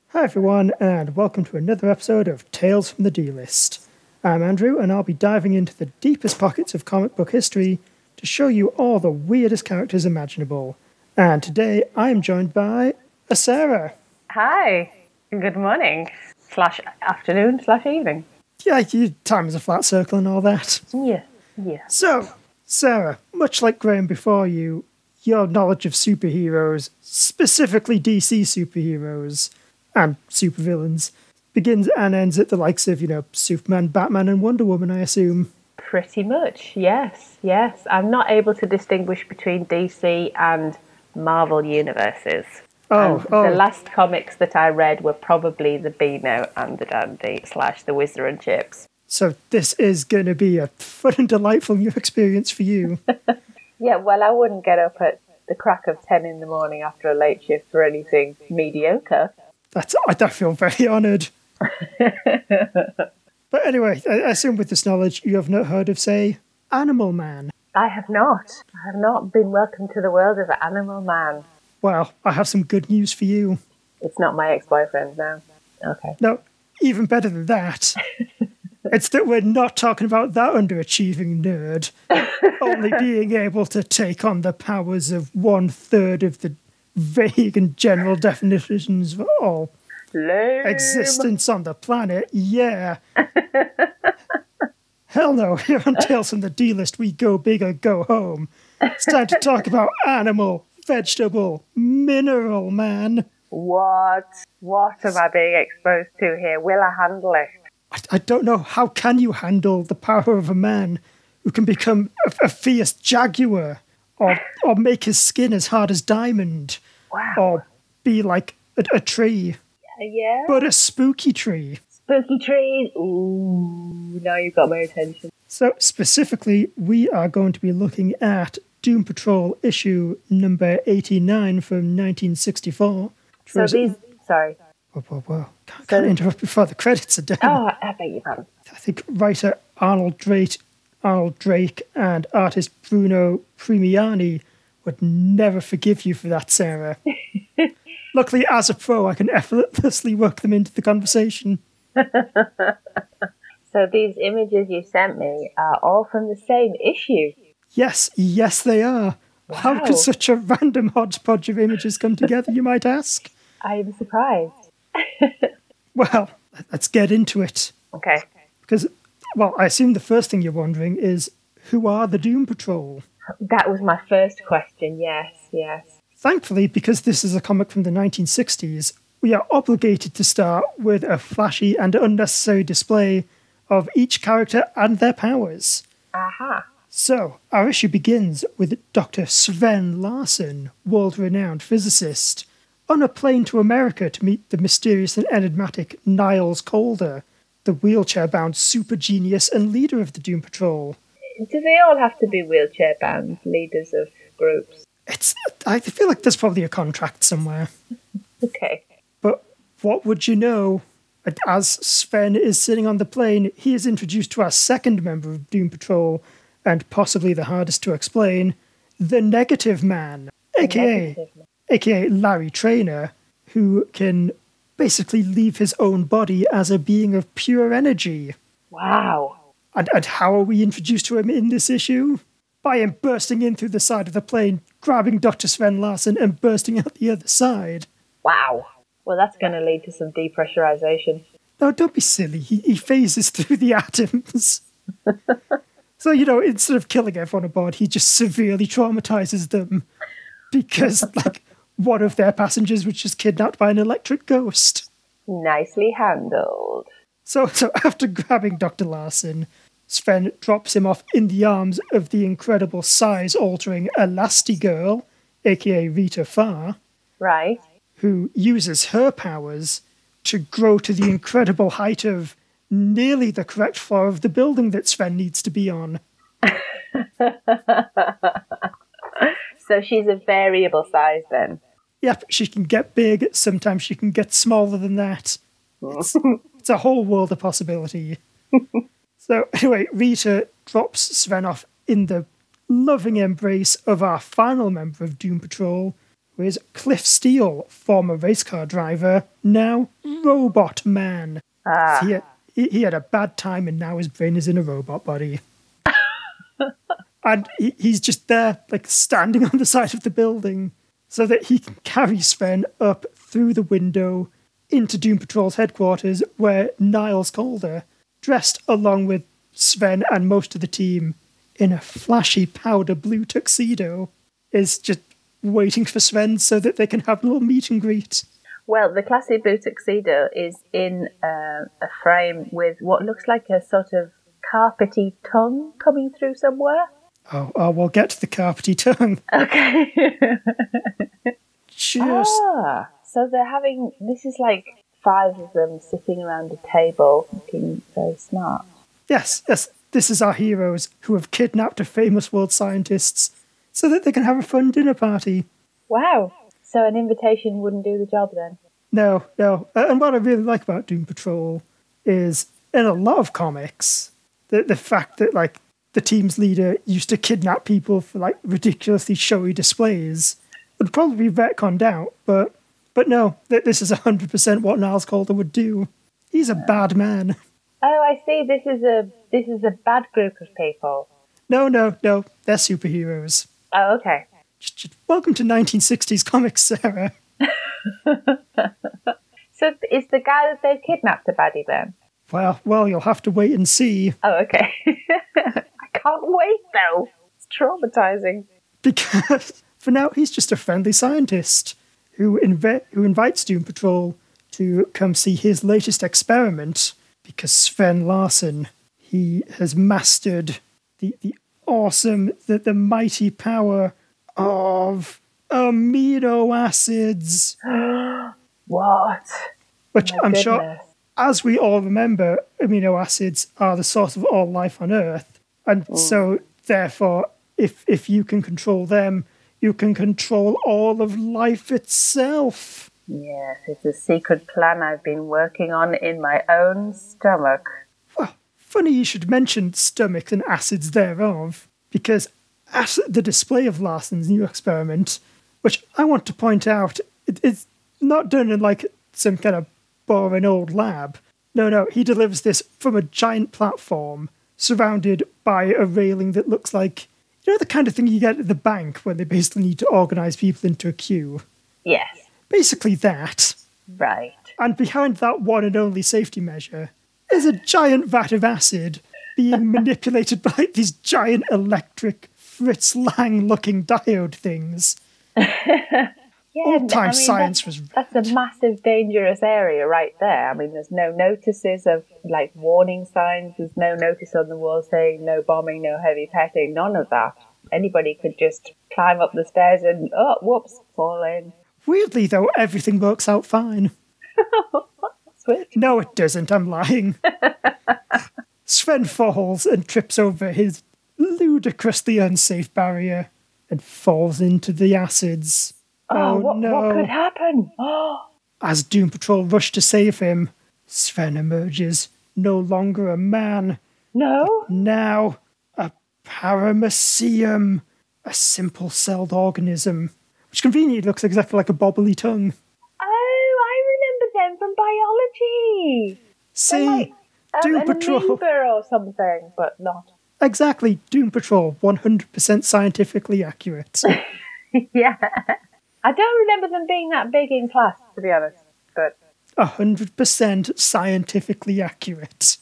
Hi everyone, and welcome to another episode of Tales from the D-List. I'm Andrew, and I'll be diving into the deepest pockets of comic book history to show you all the weirdest characters imaginable. And today I am joined by Sarah. Hi, good morning, / afternoon / evening. Yeah, time is a flat circle and all that. Yeah. So, Sarah, much like Graham before you, your knowledge of superheroes, specifically DC superheroes, and supervillains, begins and ends at the likes of, Superman, Batman, and Wonder Woman, I assume. Pretty much, yes. I'm not able to distinguish between DC and Marvel universes. The last comics that I read were probably the Beano and the Dandy / the Whizzer and Chips. So this is going to be a fun and delightful new experience for you. Yeah, well, I wouldn't get up at the crack of 10 in the morning after a late shift for anything mediocre. I feel very honoured. But anyway, I assume with this knowledge you have not heard of, say, Animal Man. I have not. I have not been welcomed to the world of Animal Man. Well, I have some good news for you. It's not my ex-boyfriend now. Okay. No, even better than that. It's that we're not talking about that underachieving nerd only being able to take on the powers of 1/3 of the vague and general definitions of all existence on the planet. Yeah. Hell no, here on Tales from the D-List we go big or go home. It's time to talk about animal, vegetable, mineral man. What am I being exposed to here? Will I handle it? I don't know. How can you handle the power of a man who can become a fierce jaguar or make his skin as hard as diamond? Wow. Or be like a tree. Yeah. But a spooky tree. Spooky trees. Ooh, now you've got my attention. So specifically, we are going to be looking at Doom Patrol issue number 89 from 1964. So these... Sorry. Whoa. Can't interrupt before the credits are done. Oh, I beg your pardon. I think writer Arnold Drake and artist Bruno Premiani would never forgive you for that, Sarah. Luckily, as a pro, I can effortlessly work them into the conversation. So these images you sent me are all from the same issue? Yes, they are. Wow. How could such a random hodgepodge of images come together, you might ask? I am surprised. Well, let's get into it. Okay. Because, I assume the first thing you're wondering is, who are the Doom Patrol? That was my first question, yes. Thankfully, because this is a comic from the 1960s, we are obligated to start with a flashy and unnecessary display of each character and their powers. Aha. So, our issue begins with Dr. Sven Larsen, world-renowned physicist, on a plane to America to meet the mysterious and enigmatic Niles Calder, the wheelchair-bound super genius and leader of the Doom Patrol. Do they all have to be wheelchair-bound leaders of groups? I feel like there's probably a contract somewhere. Okay. But what would you know? As Sven is sitting on the plane, he is introduced to our second member of Doom Patrol, and possibly the hardest to explain, the Negative Man, aka Larry Traynor, who can basically leave his own body as a being of pure energy. Wow. And how are we introduced to him in this issue? By him bursting in through the side of the plane, grabbing Dr. Sven Larsen and bursting out the other side. Wow. Well, that's going to lead to some depressurization. No, don't be silly. He phases through the atoms. So, instead of killing everyone aboard, he just severely traumatizes them because, one of their passengers was just kidnapped by an electric ghost. Nicely handled. So after grabbing Dr. Larsen, Sven drops him off in the arms of the incredible size-altering Elastigirl, aka Rita Farr. Right. Who uses her powers to grow to the incredible height of nearly the correct floor of the building that Sven needs to be on. So she's a variable size then? Yep, she can get big, sometimes she can get smaller than that. It's a whole world of possibility. So anyway, Rita drops Sven off in the loving embrace of our final member of Doom Patrol, who is Cliff Steele, former race car driver, now Robot Man. He had a bad time and now his brain is in a robot body. And he's just there, like, standing on the side of the building so that he can carry Sven up through the window into Doom Patrol's headquarters, where Niles Calder, dressed along with Sven and most of the team in a flashy powder blue tuxedo, is just waiting for Sven so that they can have a little meet and greet. Well, the classy blue tuxedo is in a frame with what looks like a sort of carpety tongue coming through somewhere. Oh, we'll get to the carpety tongue. Okay. So they're having, this is like 5 of them sitting around a table looking very smart. Yes, this is our heroes who have kidnapped a famous world scientists so that they can have a fun dinner party. Wow. So an invitation wouldn't do the job then? No. And what I really like about Doom Patrol is, in a lot of comics, the fact that, like, the team's leader used to kidnap people for, like, ridiculously showy displays would probably be retconned out, but no, this is 100% what Niles Calder would do. He's a bad man. Oh, I see. This is a bad group of people. No, they're superheroes. Oh, okay. Welcome to 1960s comics, Sarah. So is the guy that they've kidnapped a baddie then? Well, you'll have to wait and see. Oh, okay. I can't wait, though. It's traumatizing. Because, for now, he's just a friendly scientist who invites Doom Patrol to come see his latest experiment, because Sven Larsen, he has mastered the awesome, the mighty power of amino acids. What? Which I'm sure, as we all remember, amino acids are the source of all life on Earth. And so, therefore, if you can control them, you can control all of life itself. Yes, it's a secret plan I've been working on in my own stomach. Well, funny you should mention stomach and acids thereof, because at the display of Larsen's new experiment, which I want to point out, it's not done in, like, some kind of boring old lab. No, he delivers this from a giant platform surrounded by a railing that looks like, you know, the kind of thing you get at the bank when they basically need to organise people into a queue? Yes. Basically that. Right. And behind that one and only safety measure is a giant vat of acid being manipulated by these giant electric Fritz Lang-looking diode things. Old-time science was... That's a massive, dangerous area right there. I mean, there's no notices of, like, warning signs. There's no notice on the wall saying no bombing, no heavy petting, none of that. Anybody could just climb up the stairs and, oh, whoops, fall in. Weirdly, though, everything works out fine. Sweet. No, it doesn't. I'm lying. Sven falls and trips over his ludicrously unsafe barrier and falls into the acids. What could happen? As Doom Patrol rush to save him, Sven emerges, no longer a man. No? Now, a paramecium, a simple-celled organism, which conveniently looks exactly like a bobbly tongue. Oh, I remember them from biology. See, like, Doom Patrol. Amoeba or something, but not. Exactly, Doom Patrol, 100% scientifically accurate. Yeah. I don't remember them being that big in class, to be honest, but... 100% scientifically accurate.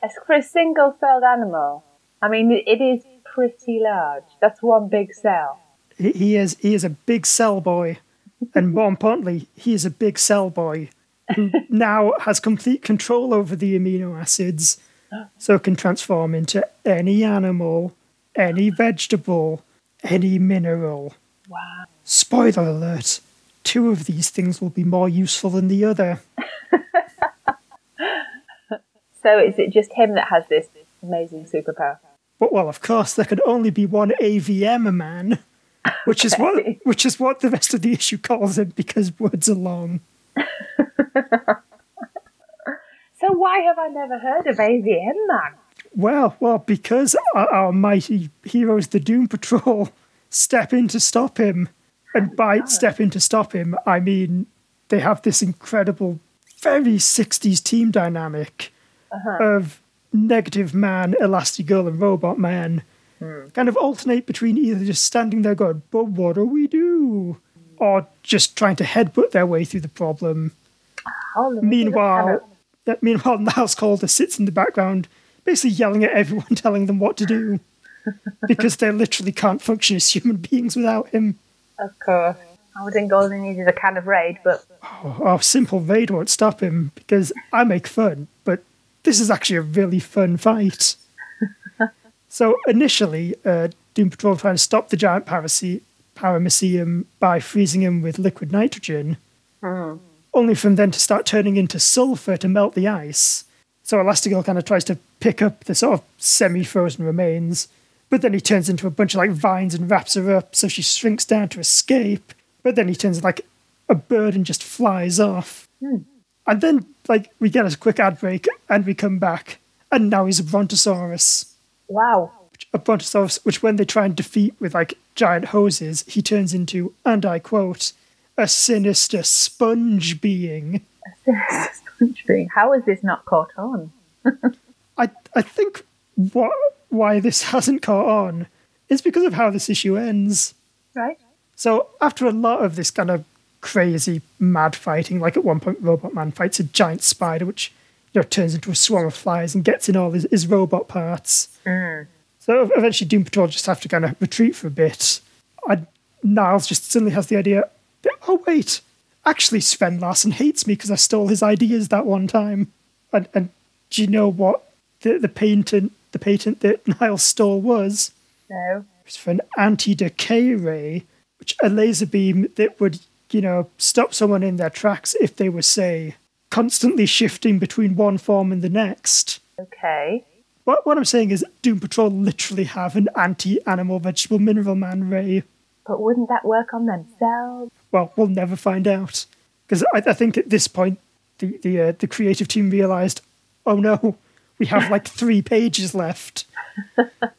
As for a single-celled animal, I mean, it is pretty large. That's one big cell. He is a big cell boy. And more importantly, he is a big cell boy who now has complete control over the amino acids, so can transform into any animal, any vegetable, any mineral. Wow. Spoiler alert, 2 of these things will be more useful than the other. So is it just him that has this amazing superpower? But, well, of course, there can only be one AVM man, which is what the rest of the issue calls him, because words are long. So why have I never heard of AVM man? Well, because our mighty heroes, the Doom Patrol, step in to stop him. And by step in to stop him, I mean they have this incredible, very 60s team dynamic of Negative Man, Elastigirl, and Robot Man. Kind of alternate between either just standing there going, but what do we do? Or just trying to headbutt their way through the problem. Meanwhile, Niles Calder sits in the background, basically yelling at everyone, telling them what to do. Because they literally can't function as human beings without him. Of course. I would think all they needed a can of Raid, but... Oh, simple Raid won't stop him, because I make fun, but this is actually a really fun fight. So initially, Doom Patrol trying to stop the giant paramecium by freezing him with liquid nitrogen, only for him then to start turning into sulfur to melt the ice. So Elastigirl kind of tries to pick up the sort of semi-frozen remains, but then he turns into a bunch of like vines and wraps her up, so she shrinks down to escape, but then he turns like a bird and just flies off. And then like we get a quick ad break and we come back, and now he's a Brontosaurus. Wow. A Brontosaurus, which when they try and defeat with like giant hoses, he turns into, and I quote, a sinister sponge being. A sinister sponge being? How is this not caught on? I think why this hasn't caught on is because of how this issue ends. Right. So after a lot of this kind of crazy mad fighting, like at one point Robot Man fights a giant spider, which turns into a swarm of flies and gets in all his robot parts. So eventually Doom Patrol just have to kind of retreat for a bit. And Niles just suddenly has the idea, oh wait, actually Sven Larsson hates me because I stole his ideas that one time. And do you know what the patent that Niles stole was? No. It was for an anti-decay ray, which a laser beam that would, stop someone in their tracks if they were, say, constantly shifting between one form and the next. Okay. What I'm saying is Doom Patrol literally have an anti-animal vegetable mineral man ray. But wouldn't that work on themselves? Well, we'll never find out. Because I think at this point, the creative team realised, oh no, we have like 3 pages left.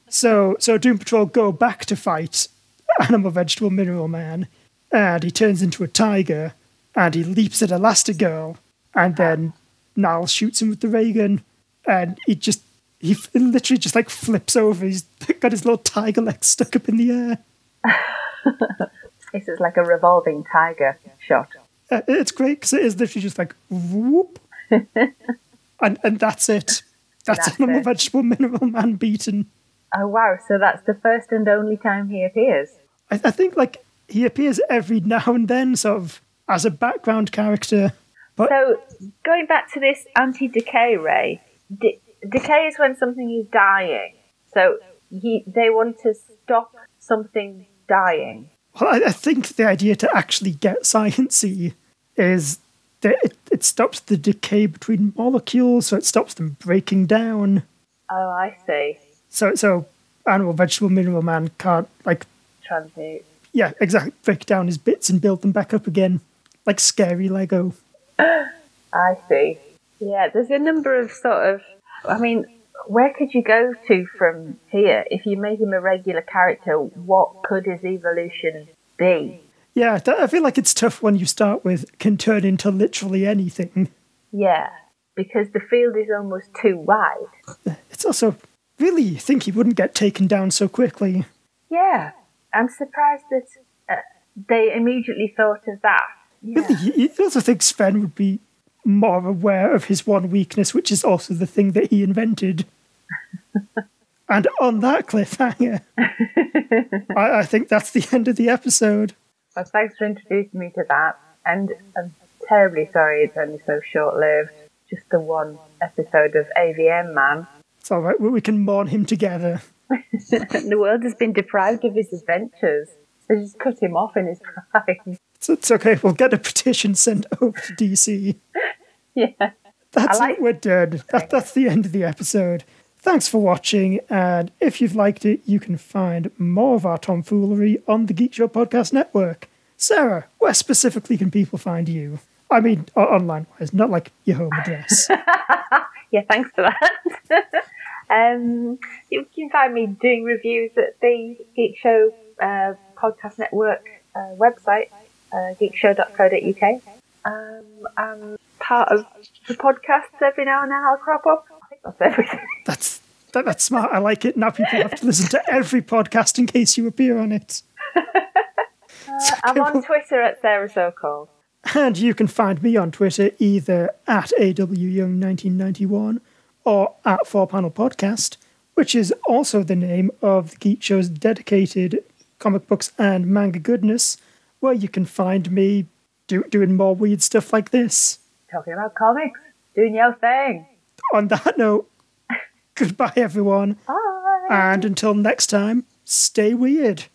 So Doom Patrol go back to fight Animal Vegetable Mineral Man, and he turns into a tiger, and he leaps at Elastigirl, and then Niles shoots him with the ray gun, and he literally just like flips over. He's got his little tiger legs stuck up in the air. This is like a revolving tiger shot. It's great because it is literally just like whoop, and that's it. That's Animal Vegetable Mineral Man beaten. Oh wow! So that's the first and only time he appears. I think like he appears every now and then, sort of as a background character. But so going back to this anti-decay ray, decay is when something is dying. So they want to stop something dying. Well, I think the idea to actually get sciencey is that it stops the decay between molecules, so it stops them breaking down. Oh, I see. So Animal Vegetable Mineral Man can't like transmute. Yeah, exactly. Break down his bits and build them back up again, like scary Lego. I see. Yeah, there's a number of sort of... I mean, where could you go to from here? If you made him a regular character, what could his evolution be? Yeah, I feel like it's tough when you start with can turn into literally anything. Yeah, because the field is almost too wide. It's also... Really, you think he wouldn't get taken down so quickly. Yeah, I'm surprised that they immediately thought of that. Yeah. Really, you also think Sven would be more aware of his one weakness, which is also the thing that he invented. And on that cliffhanger, I think that's the end of the episode. Well, thanks for introducing me to that. And I'm terribly sorry it's only so short-lived. Just the one episode of AVM Man. It's all right, we can mourn him together. The world has been deprived of his adventures. So just cut him off in his prime. It's okay, we'll get a petition sent over to DC. Yeah. That's it, we're done. That's the end of the episode. Thanks for watching, and if you've liked it, you can find more of our tomfoolery on the Geek Show Podcast Network. Sarah, where specifically can people find you? I mean, online-wise, not like your home address. Yeah, thanks for that. You can find me doing reviews at the Geek Show podcast network website, geekshow.co.uk. I'm part of the podcast. Every now and then I'll crop up. I think that's everything. That's smart. I like it. Now people have to listen to every podcast in case you appear on it. I'm on Twitter at Sarah So Cold. And you can find me on Twitter either at awyoung1991 or at 4Panel Podcast, which is also the name of the Geek Show's dedicated comic books and manga goodness, where you can find me doing more weird stuff like this. Talking about comics, doing your thing. On that note, goodbye everyone. Bye. And until next time, stay weird.